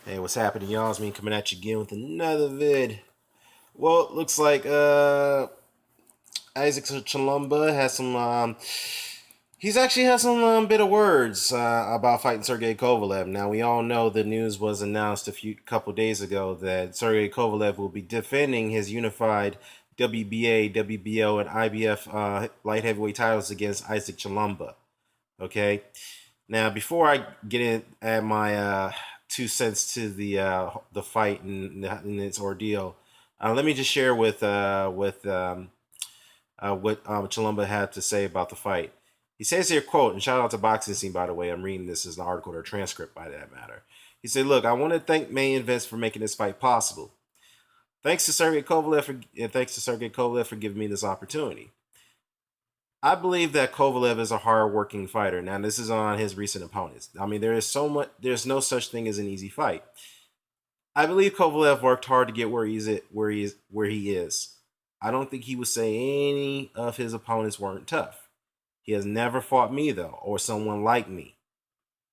Hey, what's happening, y'all? It's me coming at you again with another vid. Well, it looks like Isaac Chilemba has some. He's actually has some bit of words about fighting Sergey Kovalev. Now we all know the news was announced a couple days ago that Sergey Kovalev will be defending his unified WBA, WBO, and IBF light heavyweight titles against Isaac Chilemba. Okay. Now, before I get in at my 2 cents to the fight and its ordeal, let me just share what Chalumba had to say about the fight. He says here, quote, and shout out to Boxing Scene, by the way. I'm reading this as an article or transcript by that matter. He said, "Look, I want to thank Main Events for making this fight possible. Thanks to Sergey Kovalev for giving me this opportunity. I believe that Kovalev is a hard-working fighter. Now, this is on his recent opponents. I mean, there's no such thing as an easy fight. I believe Kovalev worked hard to get where he is. I don't think he would say any of his opponents weren't tough. He has never fought me though, or someone like me.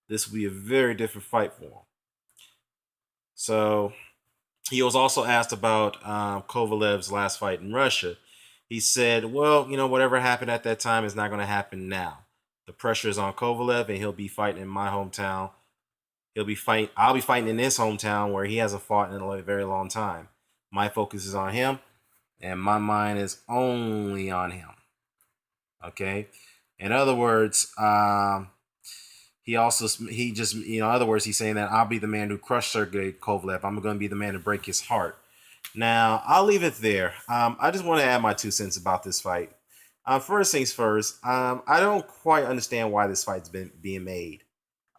This would be a very different fight for him." So he was also asked about Kovalev's last fight in Russia. He said, "Well, whatever happened at that time is not going to happen now. The pressure is on Kovalev, and he'll be fighting in my hometown. I'll be fighting in his hometown where he hasn't fought in a very long time. My focus is on him, and my mind is only on him." Okay. In other words, in other words, he's saying that I'll be the man who crushed Sergey Kovalev. I'm going to be the man to break his heart. Now, I'll leave it there. I just want to add my 2 cents about this fight. First things first, I don't quite understand why this fight's been being made,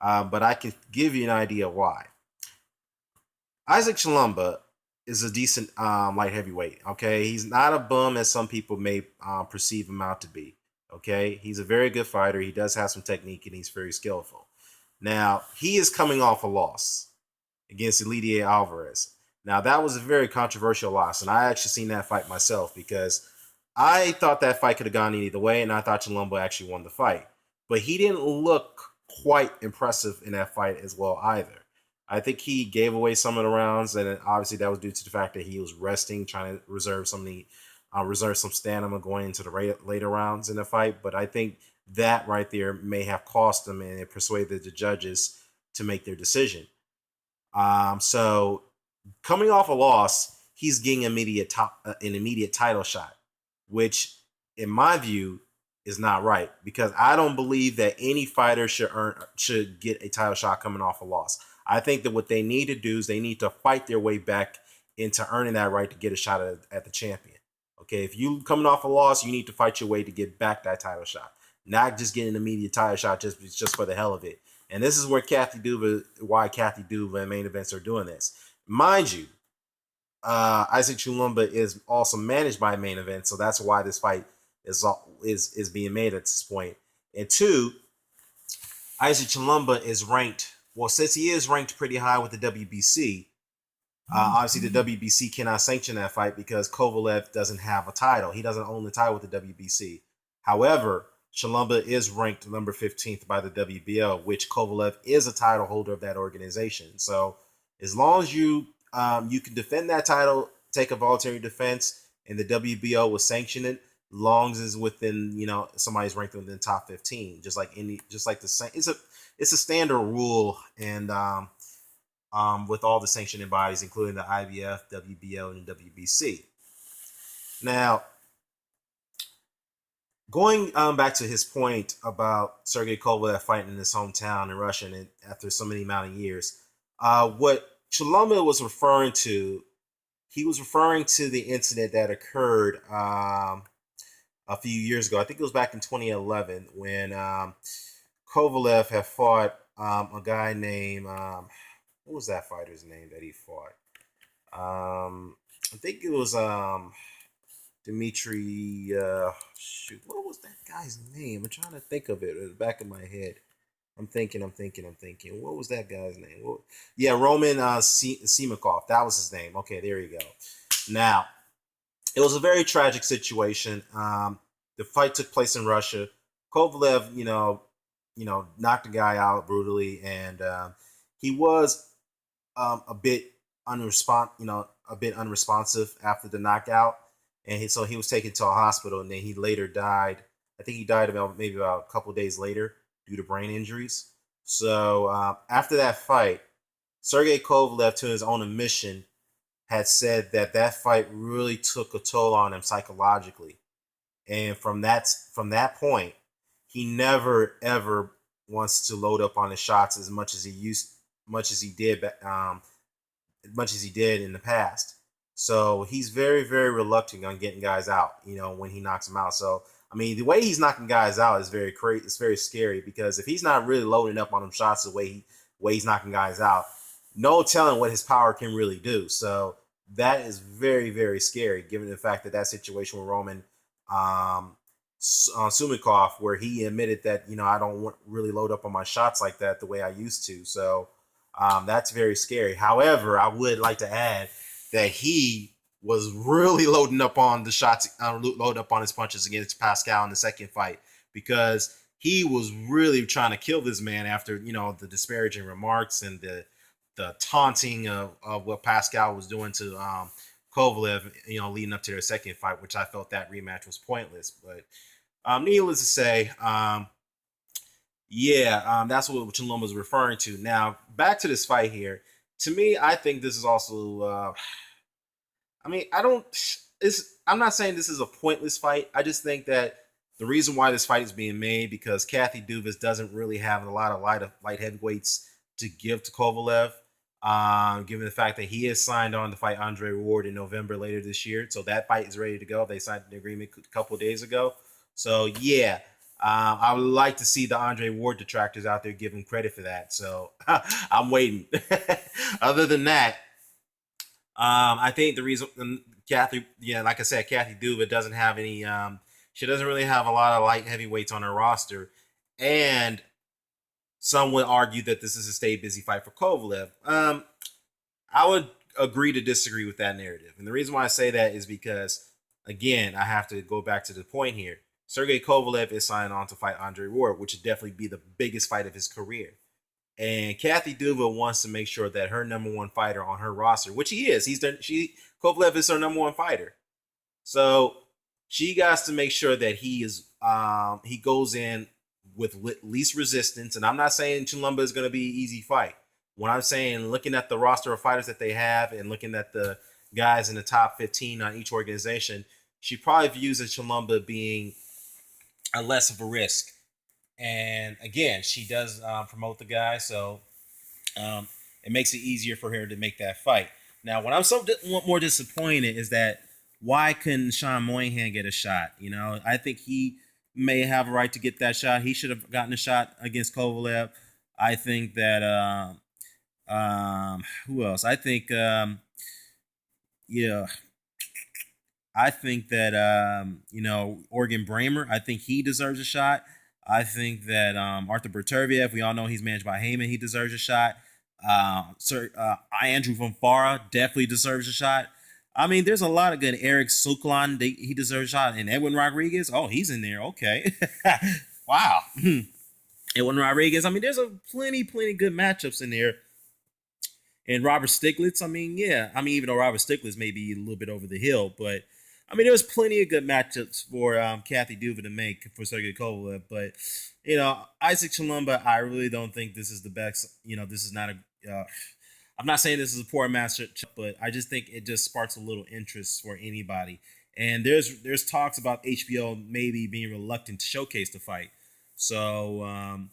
but I can give you an idea why. Isaac Chilemba is a decent light heavyweight. Okay, he's not a bum as some people may perceive him out to be. Okay, he's a very good fighter. He does have some technique and he's very skillful. Now he is coming off a loss against Elidier Alvarez. Now that was a very controversial loss, and I actually seen that fight myself because I thought that fight could have gone either way, and I thought Chilemba actually won the fight. But he didn't look quite impressive in that fight as well either. I think he gave away some of the rounds, and obviously that was due to the fact that he was resting, trying to reserve some stamina going into the later rounds in the fight. But I think that right there may have cost him, and it persuaded the judges to make their decision. So coming off a loss, he's getting an immediate title shot, which, in my view, is not right because I don't believe that any fighter should get a title shot coming off a loss. I think that what they need to do is they need to fight their way back into earning that right to get a shot at the champion. Okay, if you coming off a loss, you need to fight your way to get back that title shot, not just getting an immediate title shot just for the hell of it. And this is why Kathy Duva and Main Events are doing this. Mind you, Isaac Chulumba is also managed by Main Event, so that's why this fight is being made at this point. And two, Isaac Chulumba is ranked. Well, since he is ranked pretty high with the WBC, obviously the WBC cannot sanction that fight because Kovalev doesn't have a title. He doesn't own the title with the WBC. However, Chulumba is ranked number 15th by the WBO, which Kovalev is a title holder of that organization. So as long as you can defend that title, take a voluntary defense, and the WBO will sanction it, long as it's within somebody's ranked within the top 15. Just like the same, it's a standard rule, and with all the sanctioning bodies, including the IBF, WBO, and WBC. Now, going back to his point about Sergey Kovalev fighting in his hometown in Russia and after so many amount of years, what Chulumba was referring to, he was referring to the incident that occurred a few years ago. I think it was back in 2011 when Kovalev had fought a guy named what was that fighter's name that he fought? I think it was Dimitri. Shoot, what was that guy's name? I'm trying to think of it in the back of my head. I'm thinking. What was that guy's name? Yeah, Roman Simakov. That was his name. Okay, there you go. Now, it was a very tragic situation. The fight took place in Russia. Kovalev, knocked the guy out brutally, and he was a bit a bit unresponsive after the knockout, and so he was taken to a hospital, and then he later died. I think he died about a couple of days later due to brain injuries. So after that fight, Sergey Kovalev, to his own admission, had said that that fight really took a toll on him psychologically, and from that point, he never ever wants to load up on his shots much as he did, much as he did in the past. So he's very, very reluctant on getting guys out, when he knocks them out. So, I mean, the way he's knocking guys out is very crazy. It's very scary because if he's not really loading up on them shots way he's knocking guys out, no telling what his power can really do. So that is very, very scary given the fact that situation with Roman um, Sumikov, where he admitted that, I don't really load up on my shots like that the way I used to. So that's very scary. However, I would like to add that he was really loading up on the shots, loading up on his punches against Pascal in the second fight, because he was really trying to kill this man after, the disparaging remarks and the taunting of what Pascal was doing to Kovalev, leading up to their second fight, which I felt that rematch was pointless. But needless to say, that's what Chilemba was referring to. Now, back to this fight here. To me, I think this is also. I mean, I don't. I'm not saying this is a pointless fight. I just think that the reason why this fight is being made because Kathy Duvis doesn't really have a lot of light heavyweights to give to Kovalev. Given the fact that he has signed on to fight Andre Ward in November later this year, so that fight is ready to go. They signed the agreement a couple of days ago. So yeah, I would like to see the Andre Ward detractors out there give him credit for that. So I'm waiting. Other than that, I think the reason Kathy, like I said, Kathy Duva doesn't have any. She doesn't really have a lot of light heavyweights on her roster, and some would argue that this is a stay busy fight for Kovalev. I would agree to disagree with that narrative, and the reason why I say that is because, again, I have to go back to the point here. Sergey Kovalev is signed on to fight Andre Ward, which would definitely be the biggest fight of his career. And Kathy Duva wants to make sure that her number one fighter on her roster, which he is, Kovalev is her number one fighter. So she got to make sure that he goes in with least resistance. And I'm not saying Chilemba is going to be an easy fight. When I'm saying looking at the roster of fighters that they have and looking at the guys in the top 15 on each organization, she probably views Chilemba being a less of a risk. And again, she does promote the guy, so it makes it easier for her to make that fight. Now, what I'm more disappointed is that why couldn't Sean Moynihan get a shot? I think he may have a right to get that shot. He should have gotten a shot against Kovalev. I think that who else? I think I think that Organ Bramer. I think he deserves a shot. I think that Arthur Berterviev, we all know he's managed by Heyman. He deserves a shot. Andrew Von Farah definitely deserves a shot. I mean, there's a lot of good. Eric Suklan, he deserves a shot. And Edwin Rodriguez, he's in there. Okay. Wow. Edwin Rodriguez, I mean, there's plenty good matchups in there. And Robert Stiglitz, even though Robert Stiglitz may be a little bit over the hill, but there's plenty of good matchups for Kathy Duva to make for Sergey Kovalev. But, Isaac Chilemba, I really don't think this is the best. This is not I'm not saying this is a poor matchup, but I just think it just sparks a little interest for anybody. And there's talks about HBO maybe being reluctant to showcase the fight. So,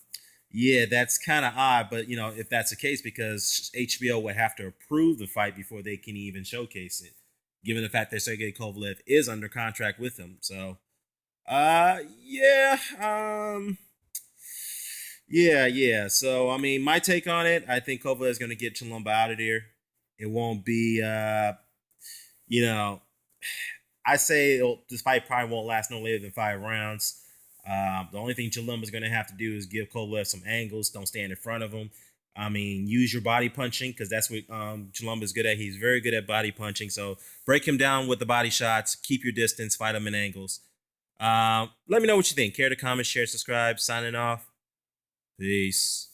that's kind of odd. But, if that's the case, because HBO would have to approve the fight before they can even showcase it, given the fact that Sergey Kovalev is under contract with him. So, So, my take on it, I think Kovalev is going to get Chilemba out of there. It won't be, I say this fight probably won't last no later than 5 rounds. The only thing Chilemba is going to have to do is give Kovalev some angles. Don't stand in front of him. Use your body punching, because that's what Chilemba is good at. He's very good at body punching. So break him down with the body shots. Keep your distance. Fight him in angles. Let me know what you think. Care to comment, share, subscribe. Signing off. Peace.